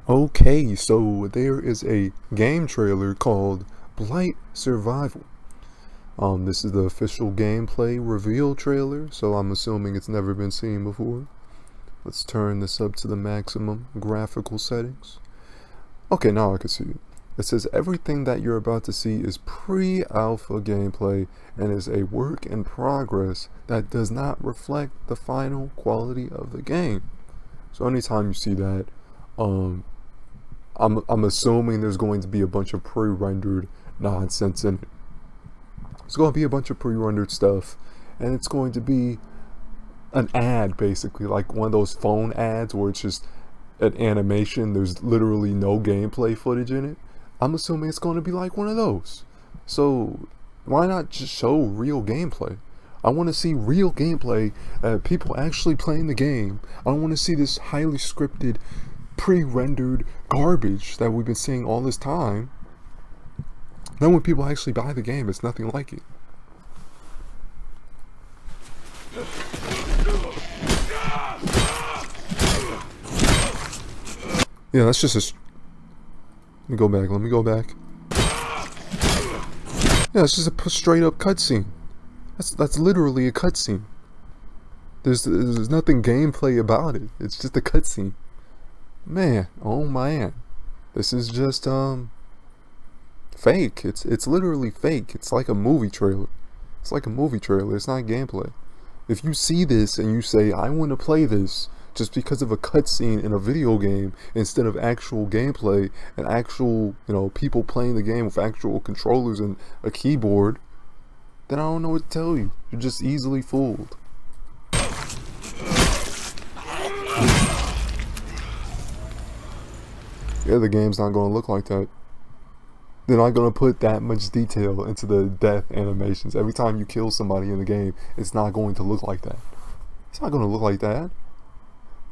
Okay, so there is a game trailer called Blight Survival. This is the official gameplay reveal trailer, so I'm assuming it's never been seen before. Let's turn this up to the maximum graphical settings. Okay, now I can see it. It says everything that you're about to see is pre-alpha gameplay and is a work in progress that does not reflect the final quality of the game. So anytime you see that, I'm assuming there's going to be a bunch of pre-rendered nonsense in it. It's going to be a bunch of pre-rendered stuff, and it's going to be an ad, basically, like one of those phone ads where it's just an animation. There's literally no gameplay footage in it. I'm assuming it's going to be like one of those. So why not just show real gameplay? I want to see real gameplay, people actually playing the game. I don't want to see this highly scripted, pre-rendered garbage that we've been seeing all this time. Then when people actually buy the game, it's nothing like it. Yeah, that's just a... Let me go back. Yeah, it's just a straight up cutscene. That's literally a cutscene. There's nothing gameplay about it. It's just a cutscene. Man, oh man. This is just fake. It's literally fake. It's like a movie trailer. It's like a movie trailer. It's not gameplay. If you see this and you say, I want to play this just because of a cutscene in a video game instead of actual gameplay and actual, people playing the game with actual controllers and a keyboard, then I don't know what to tell you. You're just easily fooled. Yeah, the game's not going to look like that. They're not going to put that much detail into the death animations. Every time you kill somebody in the game, it's not going to look like that. It's not going to look like that.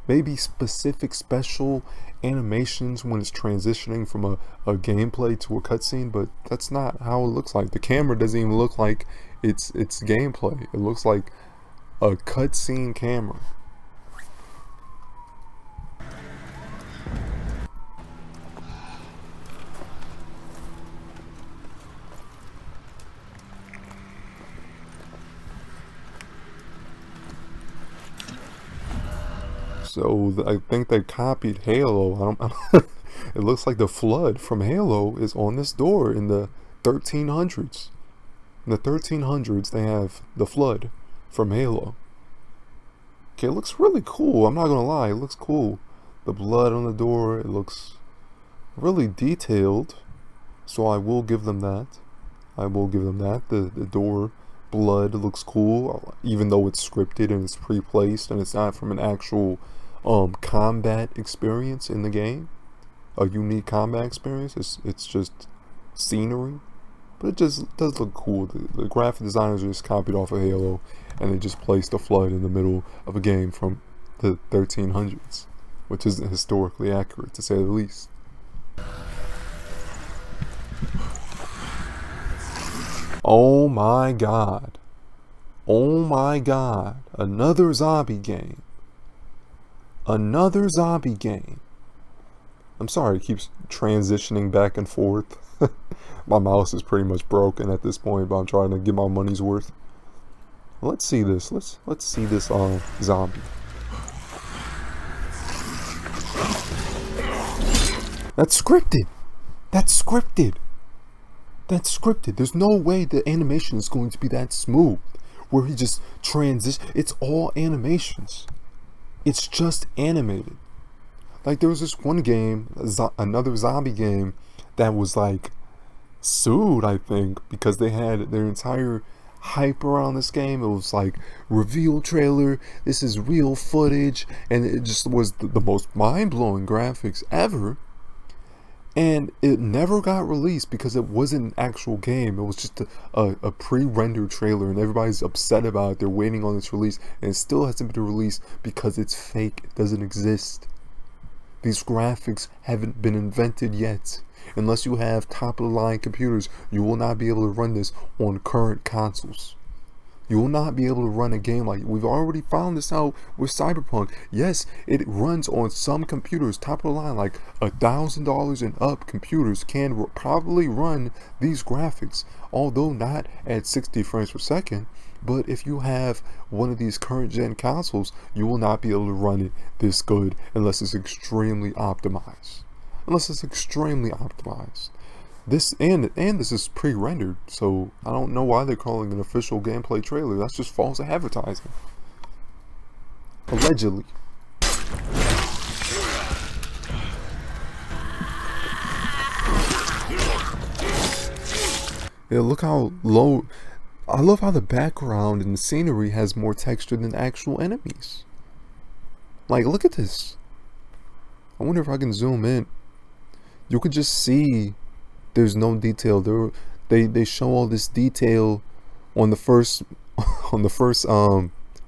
Maybe specific special animations when it's transitioning from a gameplay to a cutscene, but that's not how it looks like. The camera doesn't even look like it's gameplay. It looks like a cutscene camera. So I think they copied Halo. It looks like the flood from Halo is on this door in the 1300s. In the 1300s, they have the flood from Halo. Okay, it looks really cool. I'm not gonna lie, it looks cool. The blood on the door, it looks really detailed. So I will give them that. The door blood looks cool, even though it's scripted and it's pre-placed and it's not from an actual combat experience in the game, a unique combat experience. It's just scenery, but it just does look cool. The graphic designers just copied off of Halo and they just placed a flood in the middle of a game from the 1300s, which isn't historically accurate, to say the least. Oh my god, another zombie game. I'm sorry, it keeps transitioning back and forth. My mouse is pretty much broken at this point, but I'm trying to get my money's worth. Let's see this. Let's see this zombie. That's scripted. There's no way the animation is going to be that smooth where he just transitions. It's all animations. It's just animated. Like there was this one game, another zombie game, that was like sued, I think, because they had their entire hype around this game. It was like reveal trailer, this is real footage, and it just was the most mind-blowing graphics ever. And it never got released because it wasn't an actual game. It was just a pre-rendered trailer, and everybody's upset about it. They're waiting on its release, and it still hasn't been released because it's fake. It doesn't exist. These graphics haven't been invented yet. Unless you have top-of-the-line computers, you will not be able to run this on current consoles. You will not be able to run a game like, we've already found this out with Cyberpunk. Yes, it runs on some computers, top of the line, like $1,000 and up computers can probably run these graphics, although not at 60 frames per second. But if you have one of these current gen consoles, you will not be able to run it this good unless it's extremely optimized. This this is pre-rendered, so I don't know why they're calling it an official gameplay trailer. That's just false advertising. Allegedly. Yeah, look how low. I love how the background and the scenery has more texture than actual enemies. Like, look at this. I wonder if I can zoom in. You could just see there's no detail. They show all this detail on the first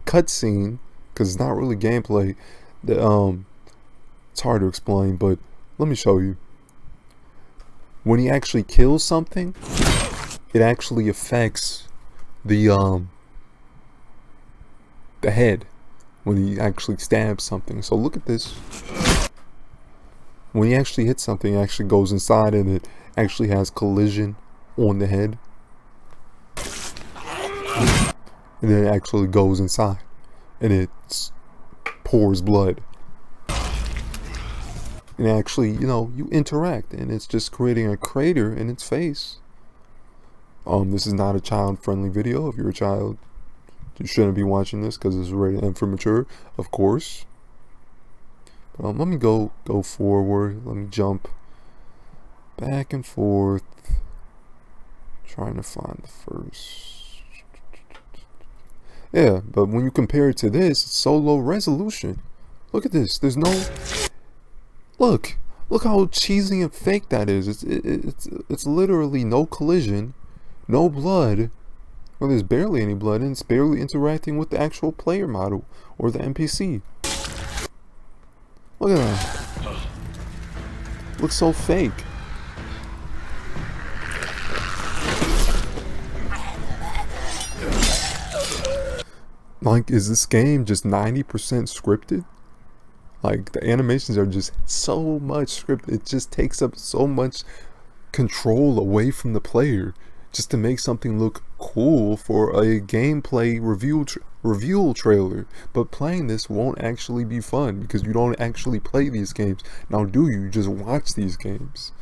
cutscene, because it's not really gameplay. It's hard to explain, but let me show you. When he actually kills something, it actually affects the head when he actually stabs something. So look at this. When he actually hits something, it actually goes inside and it actually has collision on the head. And then it actually goes inside and it pours blood. And actually, you know, you interact and it's just creating a crater in its face. This is not a child-friendly video. If you're a child, you shouldn't be watching this because it's rated M for mature, of course. Let me go forward. Let me jump back and forth, trying to find the first. Yeah, but when you compare it to this, it's so low resolution. Look at this. There's no. Look how cheesy and fake that is. It's literally no collision, no blood. Well, there's barely any blood, and it's barely interacting with the actual player model or the NPC. Look at that. Looks so fake. Like, is this game just 90% scripted? Like, the animations are just so much scripted. It just takes up so much control away from the player just to make something look cool for a gameplay review trailer. But playing this won't actually be fun because you don't actually play these games. Now, do you? You just watch these games.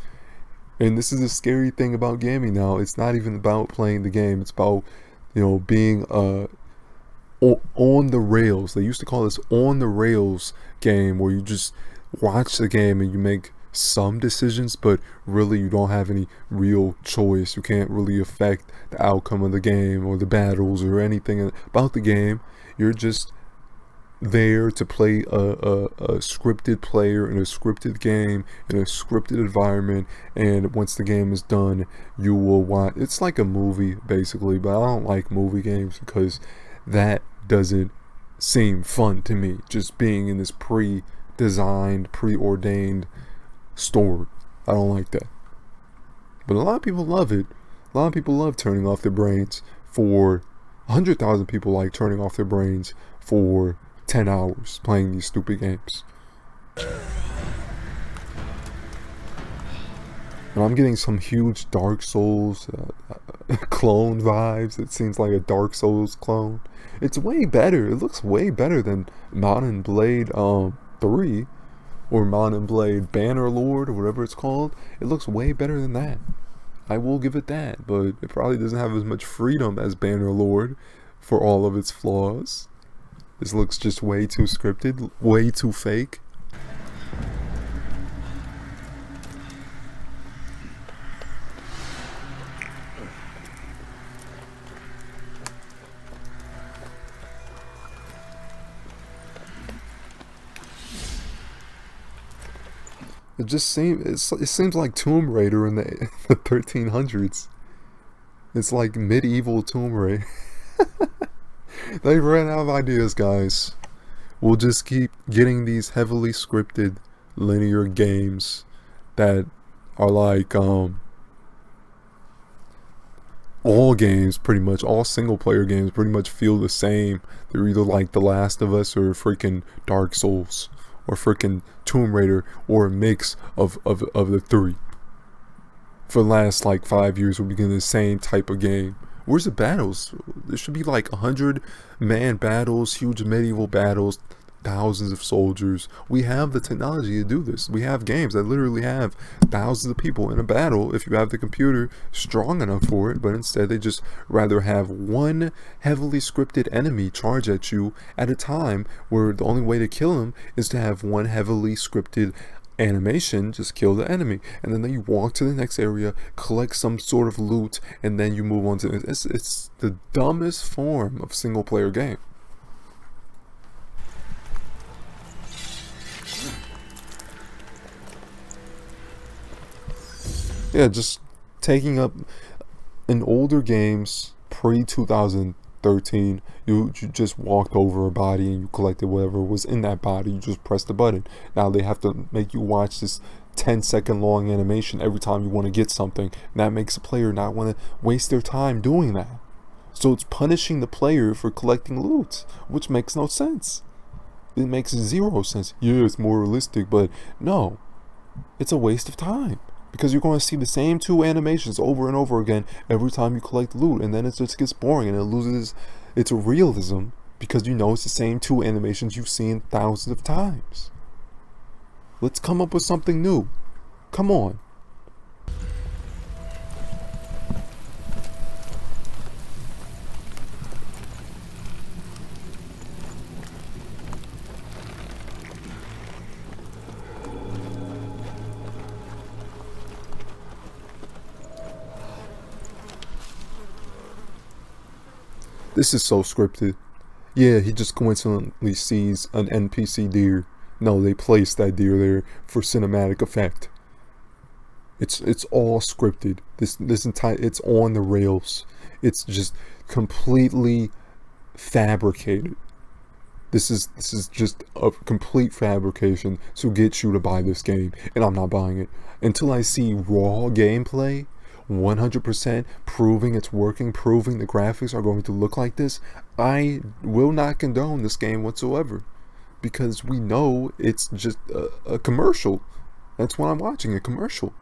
And this is a scary thing about gaming now. It's not even about playing the game. It's about, you know, being on the rails. They used to call this on the rails game, where you just watch the game and you make some decisions, but really you don't have any real choice. You can't really affect the outcome of the game or the battles or anything about the game. You're just there to play a scripted player in a scripted game in a scripted environment, and once the game is done, you will watch. It's like a movie basically, but I don't like movie games because that doesn't seem fun to me, just being in this pre-designed, preordained story. I don't like that. But a lot of people love it. A lot of people love turning off their brains for 100,000 people like turning off their brains for 10 hours playing these stupid games. And I'm getting some huge Dark Souls clone vibes. It seems like a Dark Souls clone. It's way better. It looks way better than Mount & Blade 3 or Mount & Blade Bannerlord or whatever it's called. It looks way better than that. I will give it that, but it probably doesn't have as much freedom as Bannerlord for all of its flaws. This looks just way too scripted, way too fake. It seems like Tomb Raider in the 1300s. It's like medieval Tomb Raider. They ran out of ideas, guys. We'll just keep getting these heavily scripted linear games that are like all games, pretty much all single player games pretty much feel the same. They're either like The Last of Us or freaking Dark Souls or freaking Tomb Raider, or a mix of the three. For the last like 5 years we've been getting the same type of game. Where's the battles? There should be like 100-man battles, huge medieval battles, thousands of soldiers. We have the technology to do this. We have games that literally have thousands of people in a battle if you have the computer strong enough for it, but instead they just rather have one heavily scripted enemy charge at you at a time, where the only way to kill him is to have one heavily scripted animation just kill the enemy, and then you walk to the next area, collect some sort of loot, and then you move on to it's the dumbest form of single player game. Yeah, just taking up in older games pre 2013, you just walked over a body and you collected whatever was in that body. You just pressed the button. Now they have to make you watch this 10-second long animation every time you want to get something. And that makes a player not want to waste their time doing that. So it's punishing the player for collecting loot, which makes no sense. It makes zero sense. Yeah, it's more realistic, but no, it's a waste of time. Because you're going to see the same two animations over and over again every time you collect loot, and then it just gets boring and it loses its realism, because you know it's the same two animations you've seen thousands of times. Let's come up with something new. Come on. This is so scripted. Yeah, he just coincidentally sees an NPC deer. No, they placed that deer there for cinematic effect. It's all scripted. This entire, it's on the rails. It's just completely fabricated. This is just a complete fabrication to get you to buy this game, and I'm not buying it until I see raw gameplay, 100% proving it's working, proving the graphics are going to look like this. I will not condone this game whatsoever, because we know it's just a commercial. That's what I'm watching, a commercial.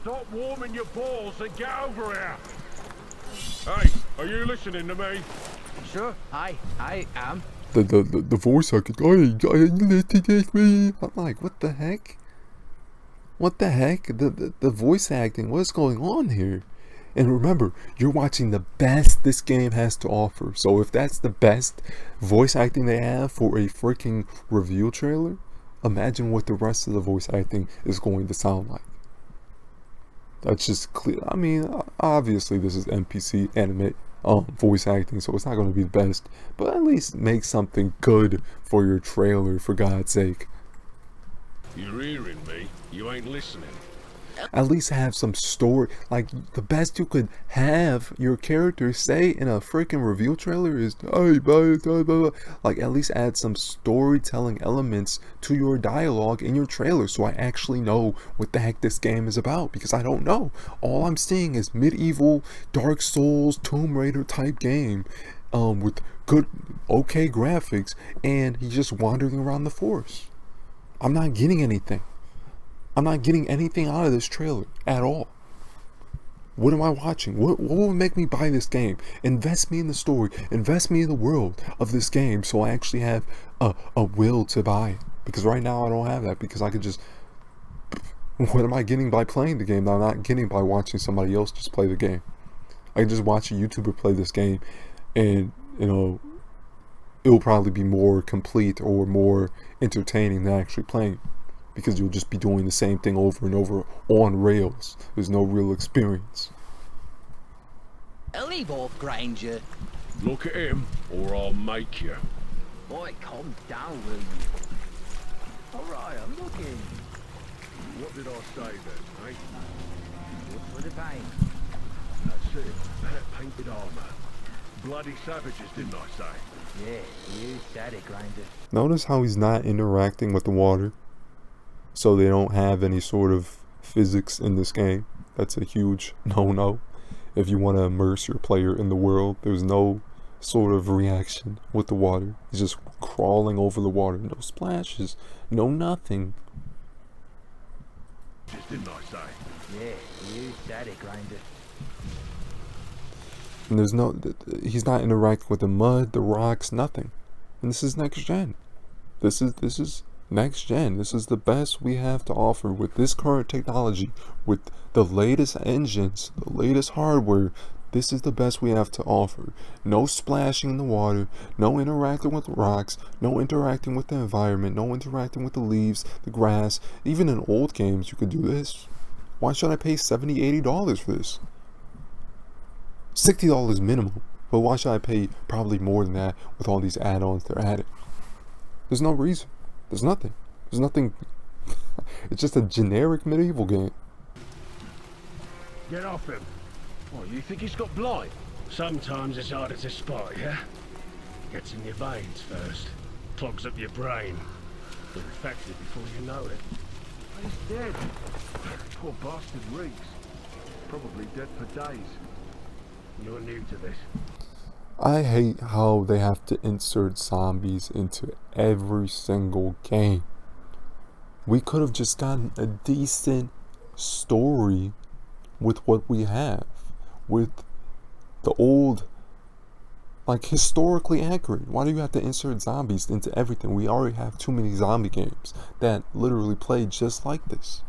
Stop warming your balls and get over here. Hey, are you listening to me? Sure, I am. The voice acting, I'm like, what the heck? What the heck? The voice acting, what's going on here? And remember, you're watching the best this game has to offer. So if that's the best voice acting they have for a freaking review trailer, imagine what the rest of the voice acting is going to sound like. That's just clear. I mean, obviously this is NPC anime voice acting, so it's not going to be the best, but at least make something good for your trailer, for God's sake. You're hearing me? You ain't listening. At least have some story. Like, the best you could have your character say in a freaking review trailer is, hey, blah, blah, blah. Like, at least add some storytelling elements to your dialogue in your trailer, so I actually know what the heck this game is about, because I don't know. All I'm seeing is medieval Dark Souls, Tomb Raider type game, with good, okay graphics, and he's just wandering around the forest. I'm not getting anything. I'm not getting anything out of this trailer at all. What am I watching? What will make me buy this game? Invest me in the story. Invest me in the world of this game, so I actually have a will to buy it. Because right now I don't have that, because I could just... What am I getting by playing the game that I'm not getting by watching somebody else just play the game? I can just watch a YouTuber play this game, and, you know, it'll probably be more complete or more entertaining than actually playing, because you'll just be doing the same thing over and over on rails. There's no real experience. Leave off, Granger. Look at him, or I'll make you. Boy, calm down, will you? Alright, I'm looking. What did I say then, eh? What's for the pain? That's it. That painted armour. Bloody savages, didn't I say? Yeah, you said it, Granger. Notice how he's not interacting with the water, so they don't have any sort of physics in this game. That's a huge no-no. If you want to immerse your player in the world, there's no sort of reaction with the water. He's just crawling over the water. No splashes, no nothing. Just didn't I say? Yeah, you said it, Grinder. And there's no, he's not interacting with the mud, the rocks, nothing. And this is next gen. This is next gen. This is the best we have to offer with this current technology, with the latest engines, the latest hardware. This is the best we have to offer. No splashing in the water, no interacting with rocks, no interacting with the environment, no interacting with the leaves, the grass. Even in old games you could do this. Why should I pay $70, $80 for this? $60 minimum, but why should I pay probably more than that with all these add-ons they're adding? There's no reason. There's nothing. There's nothing. It's just a generic medieval game. Get off him. What, you think he's got blight? Sometimes it's harder to spot, yeah? Gets in your veins first, clogs up your brain. You're infected before you know it. He's dead. Poor bastard reeks. Probably dead for days. You're new to this. I hate how they have to insert zombies into every single game. We could have just gotten a decent story with what we have. With the old, like, historically accurate. Why do you have to insert zombies into everything? We already have too many zombie games that literally play just like this.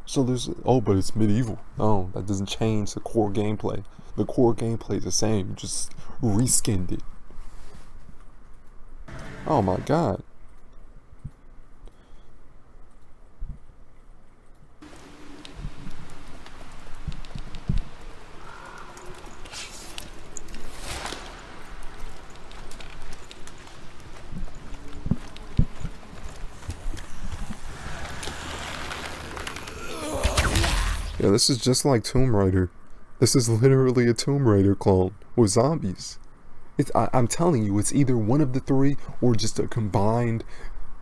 So there's, oh, but it's medieval. Oh, that doesn't change the core gameplay. The core gameplay is the same. You just reskinned it. Oh my god. Yeah, this is just like Tomb Raider. This is literally a Tomb Raider clone with zombies. I'm telling you, it's either one of the three or just a combined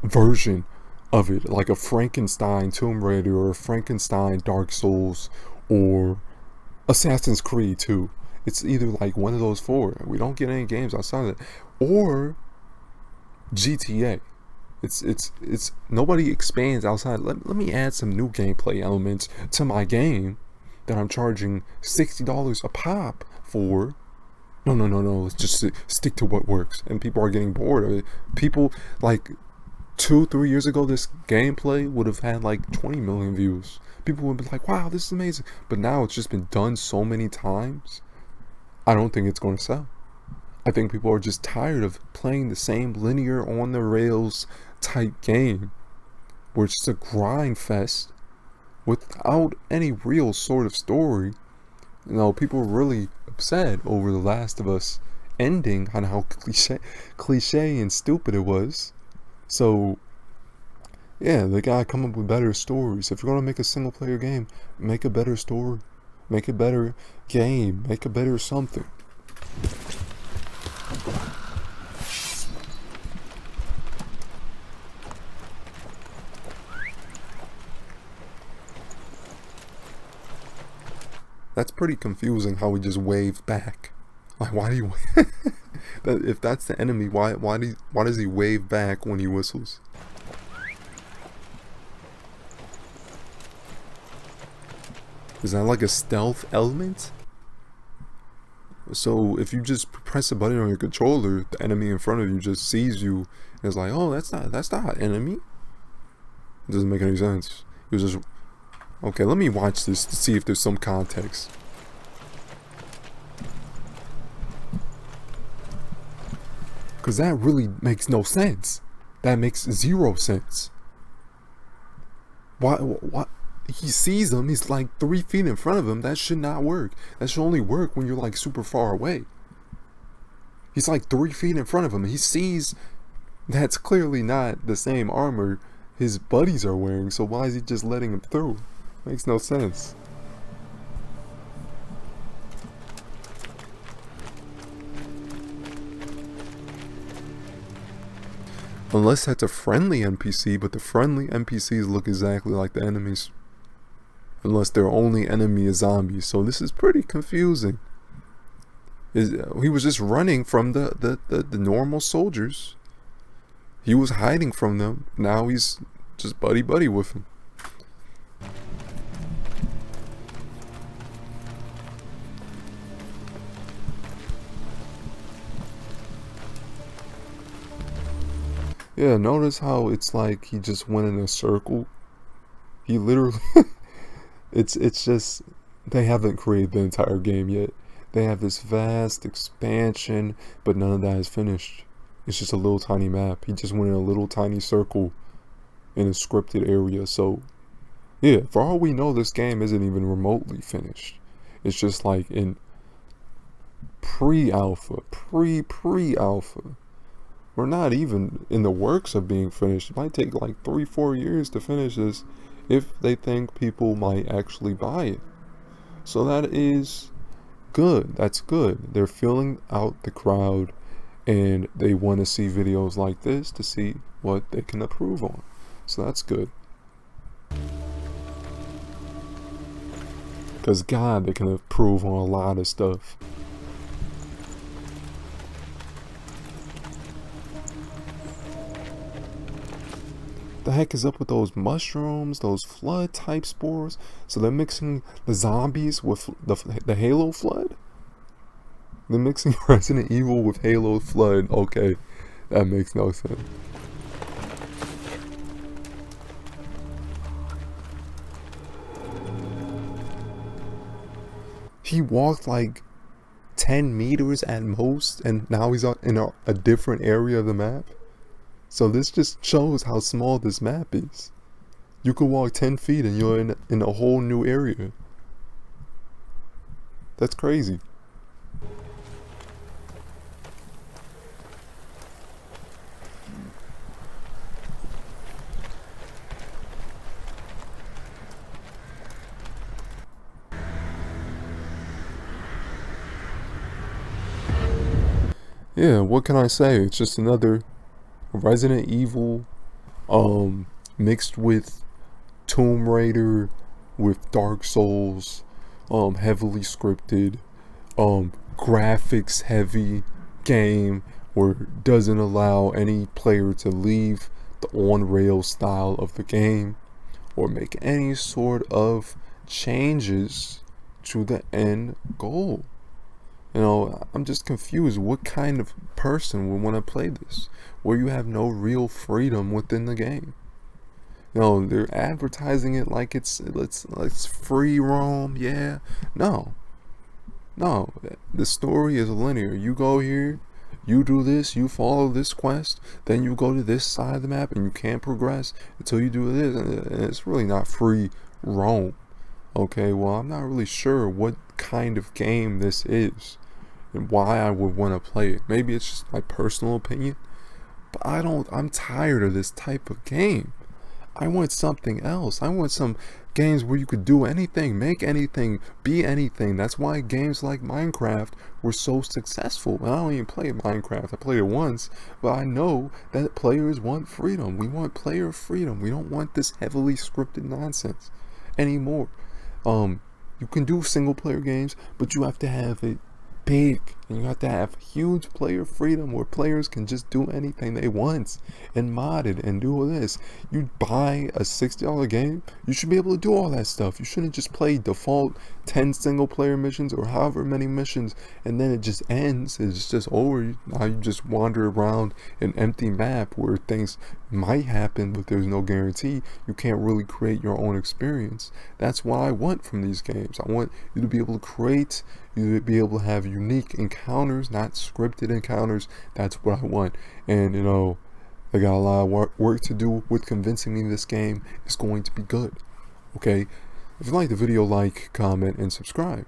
version of it. Like a Frankenstein Tomb Raider or a Frankenstein Dark Souls or Assassin's Creed 2. It's either like one of those four. We don't get any games outside of it. Or GTA. It's nobody expands outside. Let me add some new gameplay elements to my game that I'm charging $60 a pop for. No, let's just stick to what works. And people are getting bored of it. People, like 2-3 years ago, this gameplay would have had like 20 million views. People would be like, wow, this is amazing. But now it's just been done so many times, I don't think it's going to sell. I think people are just tired of playing the same linear on the rails type game where it's just a grind fest without any real sort of story. You know, people were really upset over The Last of Us ending on how cliche and stupid it was. So yeah, they gotta come up with better stories. If you're gonna make a single player game, make a better story, make a better game, make a better something. That's pretty confusing how he just waved back. Like, why do you if that's the enemy, why does he wave back when he whistles? Is that like a stealth element? So if you just press a button on your controller, the enemy in front of you just sees you and is like, oh, that's not enemy. It doesn't make any sense. It was just, okay, let me watch this to see if there's some context. Because that really makes no sense. That makes zero sense. Why? He sees him, he's like 3 feet in front of him. That should not work. That should only work when you're like super far away. He's like 3 feet in front of him. He sees that's clearly not the same armor his buddies are wearing. So why is he just letting him through? Makes no sense. Unless that's a friendly NPC, but the friendly NPCs look exactly like the enemies. unless their only enemy is zombies. So this is pretty confusing. He was just running from the normal soldiers. He was hiding from them. Now he's just buddy with them. Yeah, notice how it's like he just went in a circle. He literally it's just, they haven't created the entire game yet. They have this vast expansion, but none of that is finished. It's just a little tiny map. He just went in a little tiny circle in a scripted area. So yeah, for all we know, this game isn't even remotely finished. It's just like in pre-alpha, pre-alpha. We're not even in the works of being finished. It might take like 3-4 years to finish this if they think people might actually buy it. So that is good. That's good. They're filling out the crowd, and they want to see videos like this to see what they can improve on. So that's good. Because God, they can improve on a lot of stuff. The heck is up with those mushrooms, those flood type spores? So they're mixing the zombies with the Halo flood? They're mixing Resident Evil with Halo flood. Okay, that makes no sense. He walked like 10 meters at most, and now he's in a different area of the map. So this just shows how small this map is. You could walk 10 feet and you're in a whole new area. That's crazy. Yeah, what can I say? It's just another Resident Evil mixed with Tomb Raider, with Dark Souls, heavily scripted, graphics heavy game where it doesn't allow any player to leave the on-rail style of the game or make any sort of changes to the end goal. You know, I'm just confused. What kind of person would want to play this, where you have no real freedom within the game? You know, they're advertising it like it's free roam. Yeah, no. The story is linear. You go here, you do this, you follow this quest, then you go to this side of the map, and you can't progress until you do this. And it's really not free roam. Okay, well, I'm not really sure what kind of game this is and why I would want to play it. Maybe it's just my personal opinion, but I'm tired of this type of game. I want something else. I want some games where you could do anything, make anything, be anything. That's why games like Minecraft were so successful. I don't even play Minecraft. I played it once, but I know that players want freedom. We want player freedom. We don't want this heavily scripted nonsense anymore. You can do single player games, but you have to have it big, and you have to have huge player freedom where players can just do anything they want and mod it and do all this. You buy a $60 game, you should be able to do all that stuff. You shouldn't just play default 10 single player missions or however many missions and then it just ends. It's just over. Now you just wander around an empty map where things might happen, but there's no guarantee. You can't really create your own experience. That's what I want from these games. I want you to be able to create, you to be able to have unique encounters, not scripted encounters. That's what I want. And you know, I got a lot of work to do with convincing me this game is going to be good. Okay, if you like the video, like, comment, and subscribe.